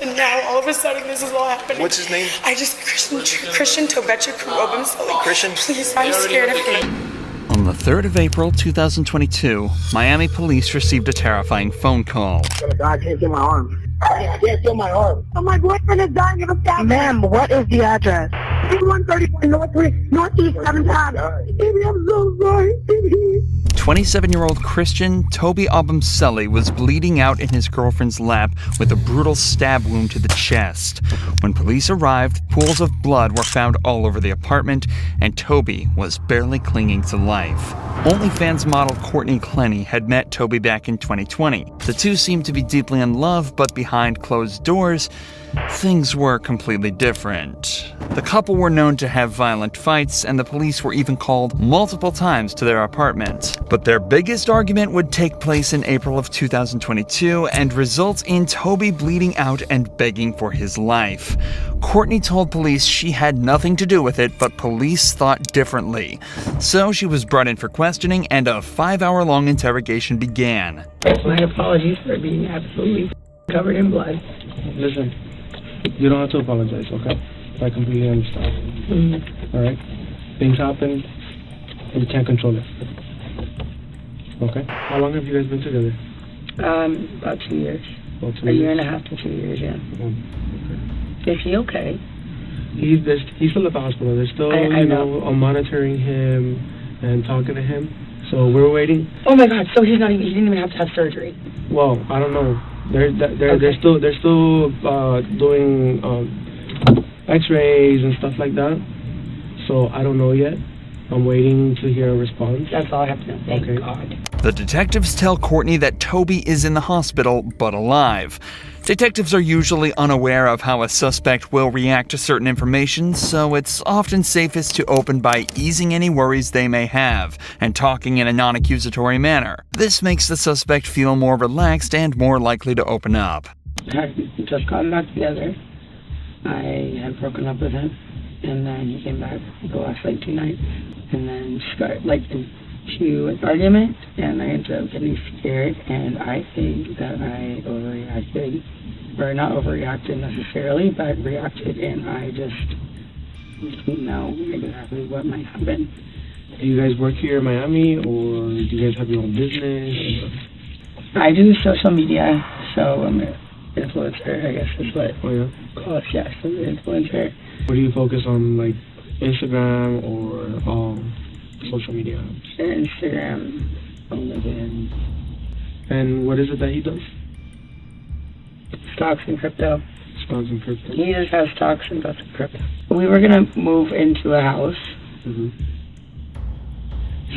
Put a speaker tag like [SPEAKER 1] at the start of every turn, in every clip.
[SPEAKER 1] And now, all of a sudden, this is all happening.
[SPEAKER 2] What's his name?
[SPEAKER 1] Christian Tobetchuk.
[SPEAKER 2] Christian?
[SPEAKER 1] Please, I'm scared of him.
[SPEAKER 3] On the 3rd of April, 2022, Miami police received a terrifying phone call.
[SPEAKER 4] I can't feel my arm. I can't feel my arm. Oh, my boyfriend is dying of a stab. Ma'am, what is the address? 134 Northeast 7th Ave. Baby, I'm so sorry.
[SPEAKER 3] 27-year-old Christian Toby Abumseli was bleeding out in his girlfriend's lap with a brutal stab wound to the chest. When police arrived, pools of blood were found all over the apartment, and Toby was barely clinging to life. OnlyFans model Courtney Clenny had met Toby back in 2020. The two seemed to be deeply in love, but behind closed doors, things were completely different. The couple were known to have violent fights, and the police were even called multiple times to their apartment. But their biggest argument would take place in April of 2022 and result in Toby bleeding out and begging for his life. Courtney told police she had nothing to do with it, but police thought differently. So she was brought in for questioning, and a 5-hour-long interrogation began.
[SPEAKER 5] My apologies for being absolutely covered in blood.
[SPEAKER 6] Listen, you don't have to apologize, okay? I completely understand.
[SPEAKER 5] Mm-hmm.
[SPEAKER 6] Alright? Things happen, and you can't control it. Okay? How long have you guys been together?
[SPEAKER 5] About 2 years.
[SPEAKER 6] About 2
[SPEAKER 5] A
[SPEAKER 6] years?
[SPEAKER 5] year and a half to 2 years, yeah.
[SPEAKER 6] Okay.
[SPEAKER 5] Is he okay?
[SPEAKER 6] He's still at the hospital. They're still,
[SPEAKER 5] I know.
[SPEAKER 6] monitoring him and talking to him. So we're waiting.
[SPEAKER 5] Oh my God! So he didn't even have to have surgery.
[SPEAKER 6] Well, I don't know. They're still doing X-rays and stuff like that. So I don't know yet. I'm waiting to hear a response.
[SPEAKER 5] That's all I have to know. Thank
[SPEAKER 6] Okay.
[SPEAKER 5] God.
[SPEAKER 3] The detectives tell Courtney that Toby is in the hospital, but alive. Detectives are usually unaware of how a suspect will react to certain information, so it's often safest to open by easing any worries they may have and talking in a non-accusatory manner. This makes the suspect feel more relaxed and more likely to open up.
[SPEAKER 5] I just got back together. I had broken up with him, and then he came back the last 2 nights, and then started to an argument, and I ended up getting scared, and I think that I overreacted, or not overreacted necessarily, but reacted, and I just didn't know exactly what might happen.
[SPEAKER 6] Do you guys work here in Miami, or do you guys have your own business?
[SPEAKER 5] I do social media, so I'm an influencer, I guess is what
[SPEAKER 6] Oh yeah?
[SPEAKER 5] call it, yes, I'm an influencer.
[SPEAKER 6] What do you focus on, like Instagram or social media?
[SPEAKER 5] Instagram, LinkedIn.
[SPEAKER 6] And what is it that he does?
[SPEAKER 5] Stocks and crypto.
[SPEAKER 6] Stocks and crypto.
[SPEAKER 5] He just has stocks and lots of crypto. We were gonna move into a house,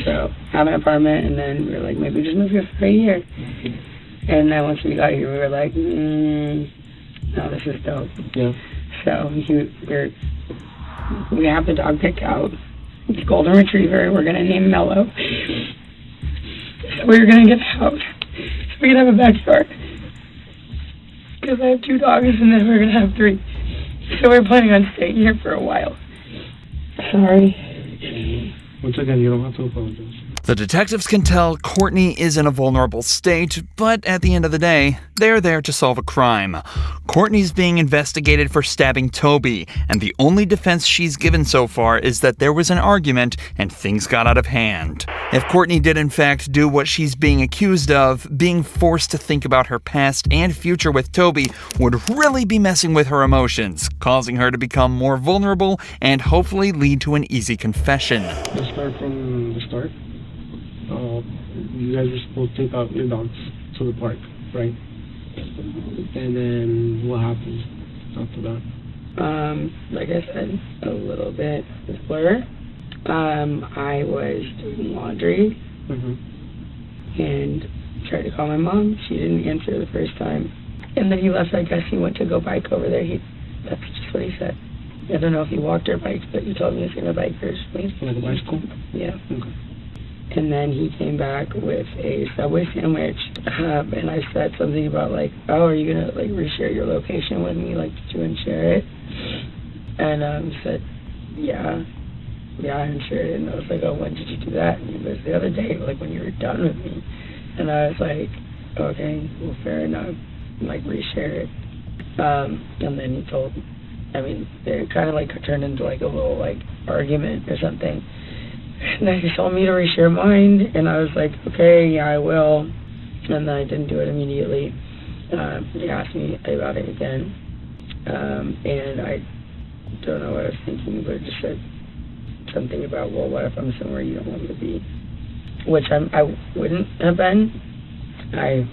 [SPEAKER 5] so have an apartment, and then we were like, maybe just move here for a year. And then once we got here, we were like, no, this is dope.
[SPEAKER 6] Yeah.
[SPEAKER 5] So we have the dog picked out. It's golden retriever. We're gonna name Mello. So we're gonna get a house so we can have a backyard. Because I have 2 dogs, and then we're gonna have 3. So we're planning on staying here for a while. Sorry.
[SPEAKER 6] Once again, you don't have to apologize.
[SPEAKER 3] The detectives can tell Courtney is in a vulnerable state, but at the end of the day, they're there to solve a crime. Courtney's being investigated for stabbing Toby, and the only defense she's given so far is that there was an argument and things got out of hand. If Courtney did in fact do what she's being accused of, being forced to think about her past and future with Toby would really be messing with her emotions, causing her to become more vulnerable and hopefully lead to an easy confession.
[SPEAKER 6] Let's start from the start. You guys are supposed to take out your dogs to the park, right? And then what happens after that?
[SPEAKER 5] Like I said, a little bit blur. I was doing laundry and tried to call my mom. She didn't answer the first time. And then he left. I guess he went to go bike over there. That's just what he said. I don't know if he walked or biked, but he told me he was going to bike first.
[SPEAKER 6] Like a bicycle?
[SPEAKER 5] Yeah.
[SPEAKER 6] Okay.
[SPEAKER 5] And then he came back with a Subway sandwich, and I said something about oh, are you gonna reshare your location with me? Did you unshare it? And he said, yeah, I unshared it. And I was like, oh, when did you do that? And he goes, the other day, when you were done with me. And I was like, okay, well, fair enough. Reshare it. And then he told, it kind of like turned into like a little like argument or something. And then he told me to reach your mind, and I was like, okay, yeah, I will. And then I didn't do it immediately. He asked me about it again, and I don't know what I was thinking, but it just said something about, well, what if I'm somewhere you don't want me to be? Which I wouldn't have been. I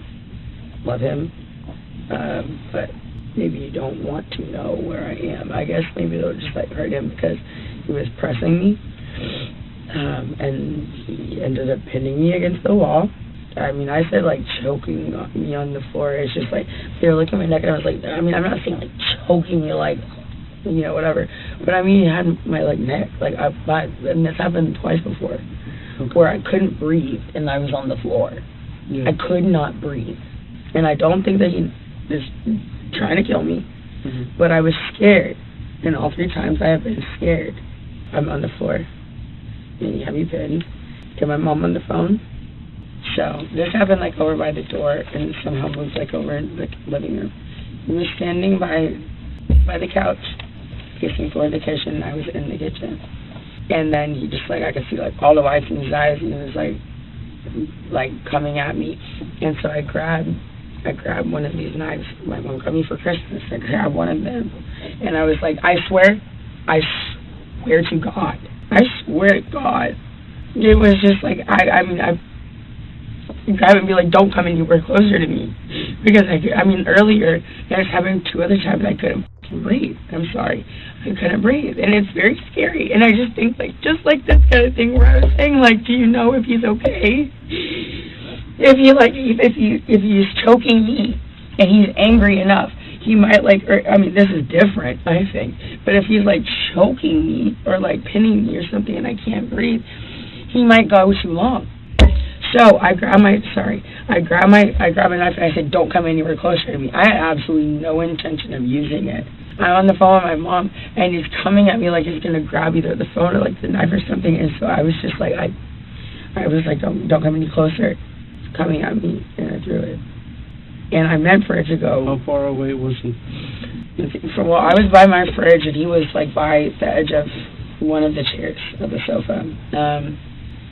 [SPEAKER 5] love him, but maybe you don't want to know where I am. I guess maybe they'll just like hurt him because he was pressing me, and he ended up pinning me against the wall. I said like choking me on the floor. It's just like they were looking at my neck, and I was like, I'm not saying like choking me like, whatever, but he had my like neck, like and this happened twice before, where I couldn't breathe and I was on the floor. Yeah. I could not breathe, and I don't think that he is trying to kill me, but I was scared, and all 3 times I have been scared. I'm on the floor, and he had me pinned. Get my mom on the phone. So this happened like over by the door, and somehow moved like over in the living room. He was standing by the couch, facing toward the kitchen. I was in the kitchen, and then he just like, I could see like all the whites in his eyes, and he was like coming at me. And so I grabbed one of these knives. My mom got me for Christmas. I grabbed one of them, and I was like, I swear to God, it was just like I grab and be like, don't come anywhere closer to me, because earlier that was happening 2 other times. I couldn't breathe. I'm sorry, I couldn't breathe, and it's very scary. And I just think like, just like this kind of thing where I was saying like, do you know if he's okay? If he's choking me and he's angry enough, he might like, this is different, I think. But if he's like choking me or like pinning me or something and I can't breathe, he might go too long. So I grab a knife and I said, don't come anywhere closer to me. I had absolutely no intention of using it. I'm on the phone with my mom, and he's coming at me like he's going to grab either the phone or like the knife or something. And so I was just like, I was like, don't come any closer. It's coming at me, and I threw it. And I meant for it to go.
[SPEAKER 6] How far away was he?
[SPEAKER 5] Well, I was by my fridge, and he was like by the edge of one of the chairs of the sofa.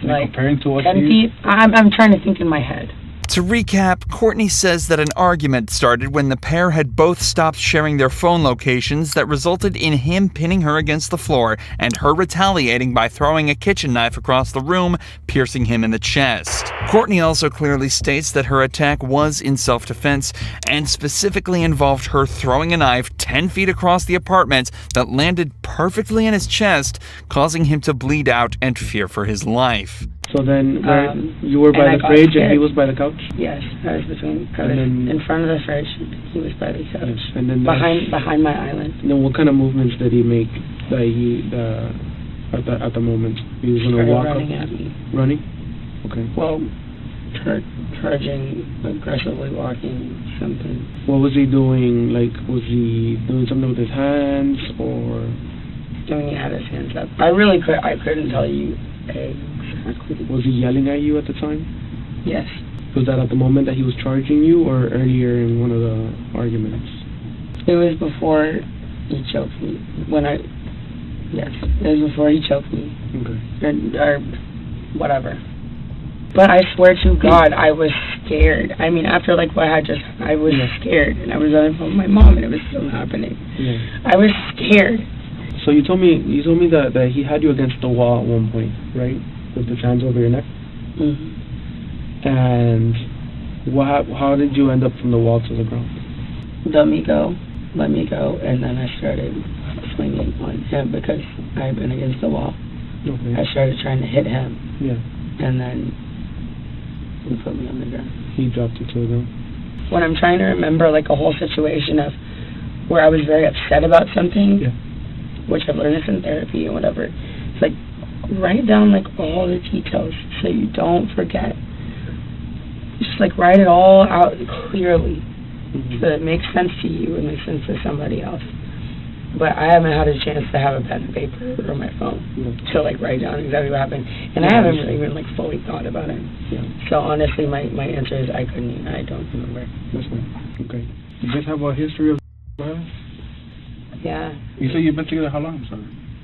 [SPEAKER 5] Like
[SPEAKER 6] comparing to what
[SPEAKER 5] 10 feet. I'm trying to think in my head.
[SPEAKER 3] To recap, Courtney says that an argument started when the pair had both stopped sharing their phone locations that resulted in him pinning her against the floor and her retaliating by throwing a kitchen knife across the room, piercing him in the chest. Courtney also clearly states that her attack was in self-defense and specifically involved her throwing a knife 10 feet across the apartment that landed perfectly in his chest, causing him to bleed out and fear for his life.
[SPEAKER 6] So then, you were by the fridge and he was by the couch?
[SPEAKER 5] Yes, I was in front of the fridge. He was by the couch.
[SPEAKER 6] Yes. And then
[SPEAKER 5] behind my island.
[SPEAKER 6] Then what kind of movements did he make at the moment? He was going to walk
[SPEAKER 5] running
[SPEAKER 6] up?
[SPEAKER 5] At me.
[SPEAKER 6] Running? Okay.
[SPEAKER 5] Well, charging, aggressively walking, something.
[SPEAKER 6] What was he doing? Like, was he doing something with his hands or?
[SPEAKER 5] He had his hands up. I couldn't tell you exactly.
[SPEAKER 6] Was he yelling at you at the time?
[SPEAKER 5] Yes.
[SPEAKER 6] Was that at the moment that he was charging you or earlier in one of the arguments?
[SPEAKER 5] It was before he choked me. Yes, it was before he choked me.
[SPEAKER 6] Okay.
[SPEAKER 5] Or whatever. But I swear to God, I was scared. After like what had just happened, I was scared. And I was on the phone with my mom and it was still happening.
[SPEAKER 6] Yeah. I
[SPEAKER 5] was scared.
[SPEAKER 6] So you told me that he had you against the wall at one point, right? With his hands over your neck?
[SPEAKER 5] Mm-hmm.
[SPEAKER 6] And how did you end up from the wall to the ground?
[SPEAKER 5] Let me go, and then I started swinging on him because I had been against the wall.
[SPEAKER 6] Okay.
[SPEAKER 5] I started trying to hit him.
[SPEAKER 6] Yeah.
[SPEAKER 5] And then he put me on the ground.
[SPEAKER 6] He dropped you to the ground.
[SPEAKER 5] When I'm trying to remember like a whole situation of where I was very upset about something, which I've learned this in therapy and whatever, it's like write down like all the details so you don't forget. Just like write it all out clearly so that it makes sense to you and makes sense to somebody else. But I haven't had a chance to have a pen and paper or my phone to like write down exactly what happened, and I haven't really even like fully thought about it. So honestly, my answer is I don't remember.
[SPEAKER 6] That's fine. Okay. You guys have a history of Well,
[SPEAKER 5] Yeah,
[SPEAKER 6] you say you've been together how long, sir?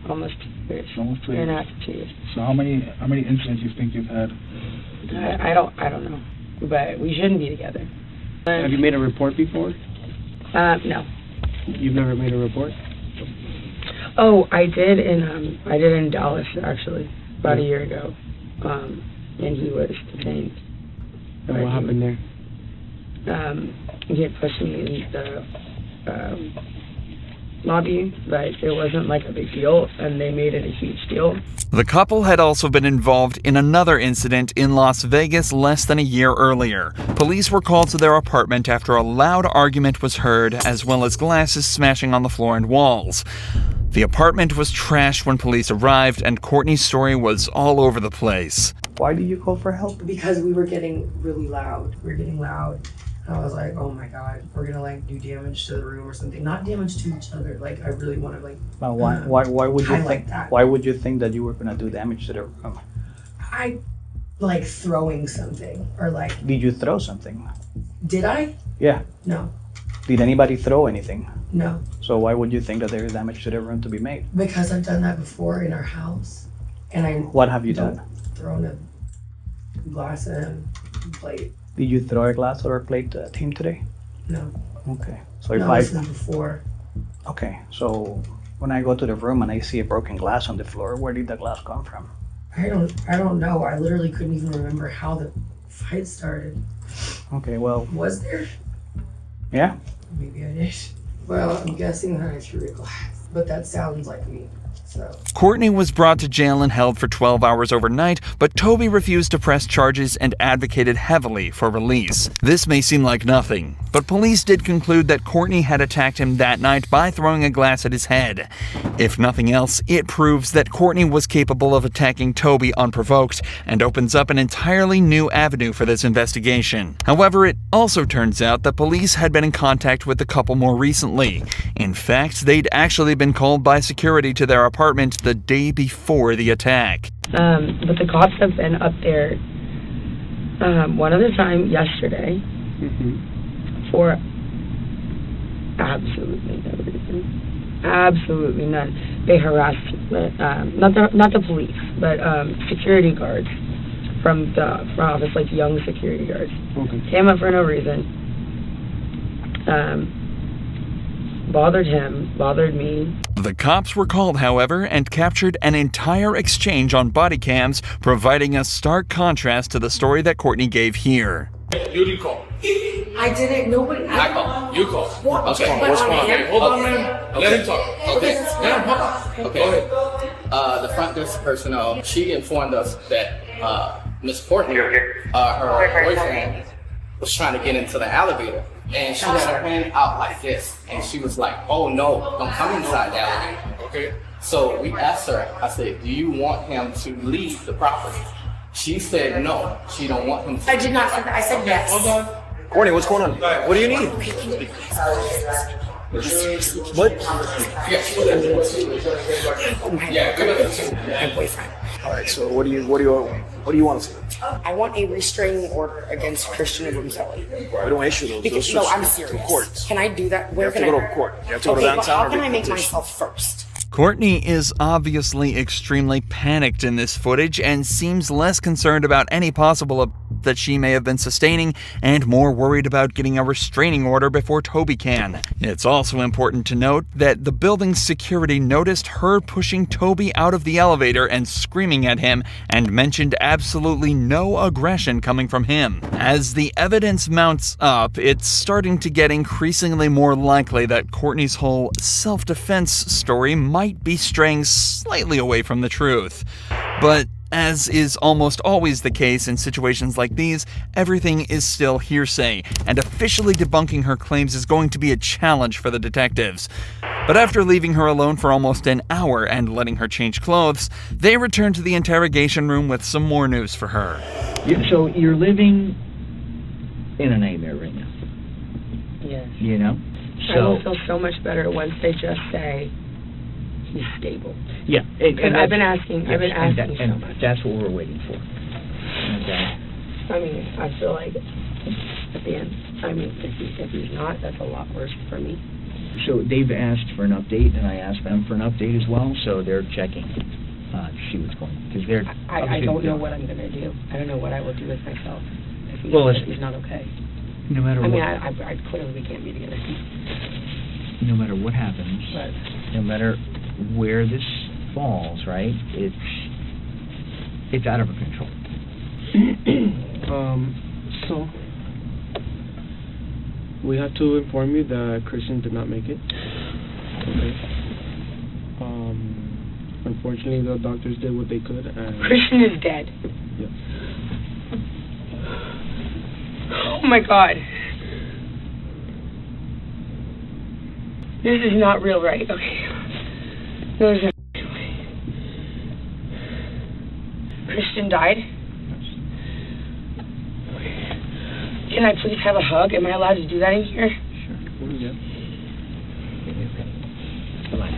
[SPEAKER 5] almost 2 years.
[SPEAKER 6] Almost 2
[SPEAKER 5] Year and a
[SPEAKER 6] years.
[SPEAKER 5] half to 2 years.
[SPEAKER 6] So how many incidents you think you've had?
[SPEAKER 5] I don't know, but we shouldn't be together.
[SPEAKER 6] Have you made a report before?
[SPEAKER 5] No.
[SPEAKER 6] You've never made a report?
[SPEAKER 5] Oh, I did in Dallas actually about a year ago, and he was detained.
[SPEAKER 6] And what happened there?
[SPEAKER 5] He had pushed me in the lobby, but it wasn't like a big deal, and they made it a huge deal.
[SPEAKER 3] The couple had also been involved in another incident in Las Vegas less than a year earlier. Police were called to their apartment after a loud argument was heard, as well as glasses smashing on the floor and walls. The apartment was trashed when police arrived, and Courtney's story was all over the place.
[SPEAKER 2] Why did you call for help?
[SPEAKER 1] Because we were getting really loud. We were getting loud. And I was like, oh my God, we're gonna like do damage to the room or something. Not damage to each other. Like I really want to like.
[SPEAKER 2] Why would you
[SPEAKER 1] highlight
[SPEAKER 2] think?
[SPEAKER 1] that.
[SPEAKER 2] Why would you think that you were gonna do damage to the room?
[SPEAKER 1] I like throwing something or like.
[SPEAKER 2] Did you throw something?
[SPEAKER 1] Did I?
[SPEAKER 2] Yeah.
[SPEAKER 1] No.
[SPEAKER 2] Did anybody throw anything?
[SPEAKER 1] No.
[SPEAKER 2] So why would you think that there is damage to the room to be made?
[SPEAKER 1] Because I've done that before in our house, and I.
[SPEAKER 2] What have you done?
[SPEAKER 1] Thrown a glass and plate.
[SPEAKER 2] Did you throw a glass or a plate to a team today?
[SPEAKER 1] No.
[SPEAKER 2] Okay. So if
[SPEAKER 1] No, this was before.
[SPEAKER 2] Okay, so when I go to the room and I see a broken glass on the floor, where did the glass come from?
[SPEAKER 1] I don't know. I literally couldn't even remember how the fight started.
[SPEAKER 2] Okay, well,
[SPEAKER 1] Was there?
[SPEAKER 2] yeah.
[SPEAKER 1] Maybe I did. Well, I'm guessing that I threw a glass, but that sounds like me. So.
[SPEAKER 3] Courtney was brought to jail and held for 12 hours overnight, but Toby refused to press charges and advocated heavily for release. This may seem like nothing, but police did conclude that Courtney had attacked him that night by throwing a glass at his head. If nothing else, it proves that Courtney was capable of attacking Toby unprovoked and opens up an entirely new avenue for this investigation. However, it also turns out that police had been in contact with the couple more recently. In fact, they'd actually been called by security to their apartment the day before the attack.
[SPEAKER 5] But the cops have been up there one other time yesterday for absolutely no reason. Absolutely none. They harassed not the police, but security guards from the office, like young security guards.
[SPEAKER 6] Okay.
[SPEAKER 5] Came up for no reason. Bothered him, bothered me.
[SPEAKER 3] The cops were called, however, and captured an entire exchange on body cams, providing a stark contrast to the story that Courtney gave here.
[SPEAKER 7] You didn't call.
[SPEAKER 1] I didn't. Nobody.
[SPEAKER 7] I called. You called.
[SPEAKER 1] What?
[SPEAKER 7] Okay.
[SPEAKER 1] What's going on?
[SPEAKER 7] Okay, hold on, man. Let him talk.
[SPEAKER 1] Okay.
[SPEAKER 7] Let him talk. Okay. The front desk personnel, she informed us that Miss Courtney, her boyfriend, was trying to get into the elevator. And she had her hand out like this. And she was like, oh no, don't come inside the elevator. Okay. So we asked her, I said, do you want him to leave the property? She said no, she don't want him to.
[SPEAKER 1] I did not say that. I said yes.
[SPEAKER 7] Hold on.
[SPEAKER 8] Courtney, what's going on? What do you need? What?
[SPEAKER 7] Yeah, good.
[SPEAKER 1] My boyfriend.
[SPEAKER 8] All right. So what do you want to see?
[SPEAKER 1] I want a restraining order against Christian Obrumselli.
[SPEAKER 8] We don't issue those.
[SPEAKER 1] Because
[SPEAKER 8] Those
[SPEAKER 1] I'm
[SPEAKER 8] to
[SPEAKER 1] serious.
[SPEAKER 8] court.
[SPEAKER 1] Can I do that? Where
[SPEAKER 8] You have to
[SPEAKER 1] can
[SPEAKER 8] go
[SPEAKER 1] I
[SPEAKER 8] to court. You have to go to
[SPEAKER 1] Okay, but
[SPEAKER 8] downtown.
[SPEAKER 1] how can I make
[SPEAKER 8] petition.
[SPEAKER 1] myself first?
[SPEAKER 3] Courtney is obviously extremely panicked in this footage and seems less concerned about any possible that she may have been sustaining and more worried about getting a restraining order before Toby can. It's also important to note that the building's security noticed her pushing Toby out of the elevator and screaming at him and mentioned absolutely no aggression coming from him. As the evidence mounts up, it's starting to get increasingly more likely that Courtney's whole self-defense story might be straying slightly away from the truth. But as is almost always the case in situations like these, everything is still hearsay, and officially debunking her claims is going to be a challenge for the detectives. But after leaving her alone for almost an hour and letting her change clothes, they return to the interrogation room with some more news for her.
[SPEAKER 9] So you're living in a nightmare right now,
[SPEAKER 5] Yes.
[SPEAKER 9] you know?
[SPEAKER 5] I will feel so much better once they just say he's stable.
[SPEAKER 9] Yeah.
[SPEAKER 5] Because I've been asking so
[SPEAKER 9] and
[SPEAKER 5] much.
[SPEAKER 9] that's what we're waiting for. Okay.
[SPEAKER 5] I mean, I feel like at the end, I mean, if he's not, that's a lot worse for me.
[SPEAKER 9] So they've asked for an update, and I asked them for an update as well, so they're checking to see what's going on. Because they're...
[SPEAKER 5] I don't know what I'm going to do. I don't know what I will do with myself if he's not okay.
[SPEAKER 9] No matter what...
[SPEAKER 5] I mean, I clearly we can't be together.
[SPEAKER 9] No matter what happens,
[SPEAKER 5] But
[SPEAKER 9] no matter where this falls, right, it's out of our control.
[SPEAKER 6] So we have to inform you that Christian did not make it. Okay. Unfortunately, the doctors did what they could. And
[SPEAKER 5] Christian is dead.
[SPEAKER 6] Yep.
[SPEAKER 5] Oh my God. This is not real, right? Okay. No, this is not real. Christian died? Can I please have a hug? Am I allowed to do that in here?
[SPEAKER 6] Sure. Yeah.
[SPEAKER 9] Relax.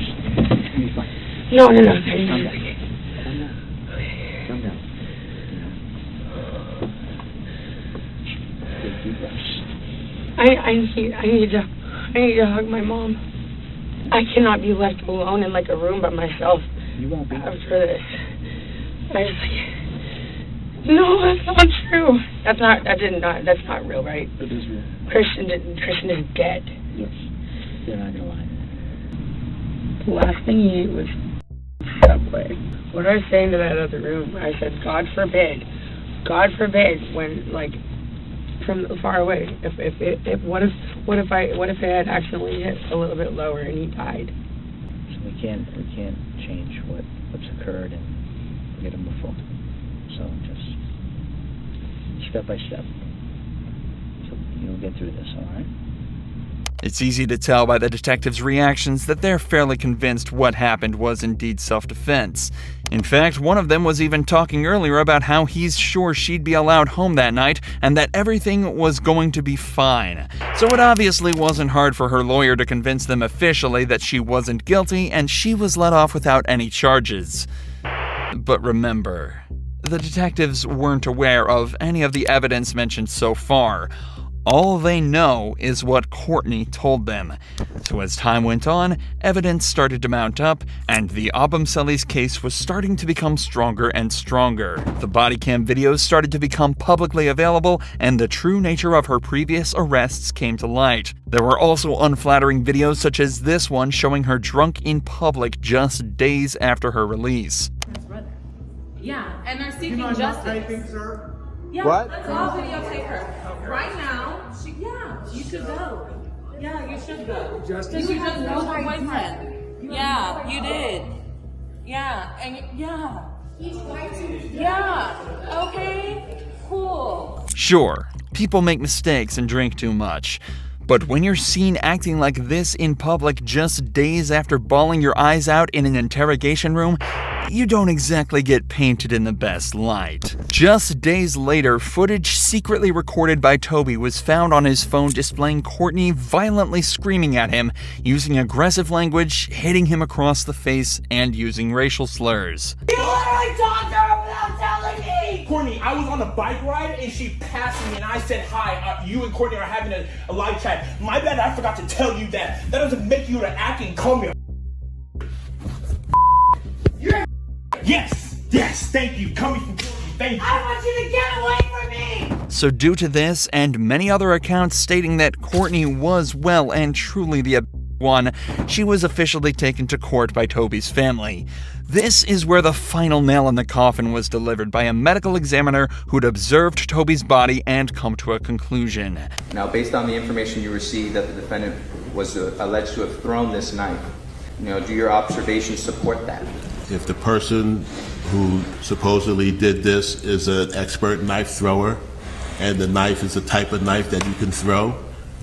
[SPEAKER 9] You'll be fine.
[SPEAKER 5] No.
[SPEAKER 9] Calm down. Calm down. Take deep breaths.
[SPEAKER 5] I need to hug my mom. I cannot be left alone in like a room by myself
[SPEAKER 9] You won't be.
[SPEAKER 5] after this. No, that's not true. That's not real, right?
[SPEAKER 9] It is real.
[SPEAKER 5] Christian is dead.
[SPEAKER 9] Yes. They're not gonna lie.
[SPEAKER 5] The last thing he ate was Subway. What I was saying to that other room, I said, God forbid, when like from far away, what if it had accidentally hit a little bit lower and he died?
[SPEAKER 9] So we can't change what's occurred and get him before. So just step by step. So you'll get through this, all right?
[SPEAKER 3] It's easy to tell by the detectives' reactions that they're fairly convinced what happened was indeed self-defense. In fact, one of them was even talking earlier about how he's sure she'd be allowed home that night and that everything was going to be fine. So it obviously wasn't hard for her lawyer to convince them officially that she wasn't guilty and she was let off without any charges. But remember, the detectives weren't aware of any of the evidence mentioned so far. All they know is what Courtney told them. So as time went on, evidence started to mount up, and the Abumseli's case was starting to become stronger and stronger. The body cam videos started to become publicly available, and the true nature of her previous arrests came to light. There were also unflattering videos such as this one showing her drunk in public just days after her release.
[SPEAKER 10] Yeah, and they're seeking justice.
[SPEAKER 8] Anything, sir?
[SPEAKER 10] Yeah,
[SPEAKER 8] What?
[SPEAKER 10] let's all videotape her. Right now, you should go. Yeah, you should go. Because you just killed her boyfriend. Yeah, you did. Yeah, and yeah. Yeah, okay, cool.
[SPEAKER 3] Sure, people make mistakes and drink too much. But when you're seen acting like this in public just days after bawling your eyes out in an interrogation room, you don't exactly get painted in the best light. Just days later, footage secretly recorded by Toby was found on his phone displaying Courtney violently screaming at him, using aggressive language, hitting him across the face, and using racial slurs.
[SPEAKER 10] You literally talked to her without telling me!
[SPEAKER 11] Courtney, I was on a bike ride and she passed me and I said hi. You and Courtney are having a live chat. My bad, I forgot to tell you that. That doesn't make you to act and call me a You're Yes, thank you. Coming from Courtney, thank you.
[SPEAKER 10] I want you to get away from me!
[SPEAKER 3] So due to this and many other accounts stating that Courtney was well and truly the one, she was officially taken to court by Toby's family. This is where the final nail in the coffin was delivered by a medical examiner who'd observed Toby's body and come to a conclusion.
[SPEAKER 12] Now, based on the information you received that the defendant was alleged to have thrown this knife, do your observations support that?
[SPEAKER 13] If the person who supposedly did this is an expert knife thrower, and the knife is the type of knife that you can throw,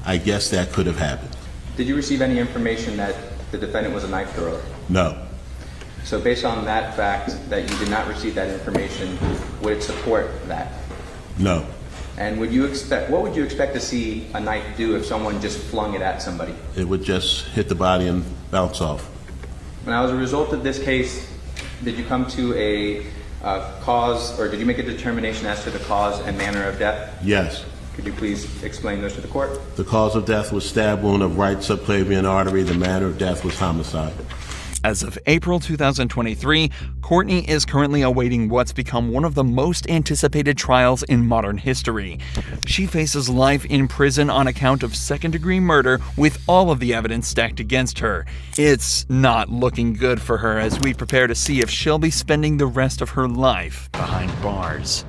[SPEAKER 13] I guess that could have happened.
[SPEAKER 12] Did you receive any information that the defendant was a knife thrower?
[SPEAKER 13] No.
[SPEAKER 12] So based on that fact that you did not receive that information, would it support that?
[SPEAKER 13] No.
[SPEAKER 12] And what would you expect to see a knife do if someone just flung it at somebody?
[SPEAKER 13] It would just hit the body and bounce off.
[SPEAKER 12] Now, as a result of this case, did you come to a cause, or did you make a determination as to the cause and manner of death?
[SPEAKER 13] Yes.
[SPEAKER 12] Could you please explain those to the court?
[SPEAKER 13] The cause of death was stab wound of right subclavian artery. The manner of death was homicide.
[SPEAKER 3] As of April 2023, Courtney is currently awaiting what's become one of the most anticipated trials in modern history. She faces life in prison on account of second-degree murder with all of the evidence stacked against her. It's not looking good for her as we prepare to see if she'll be spending the rest of her life behind bars.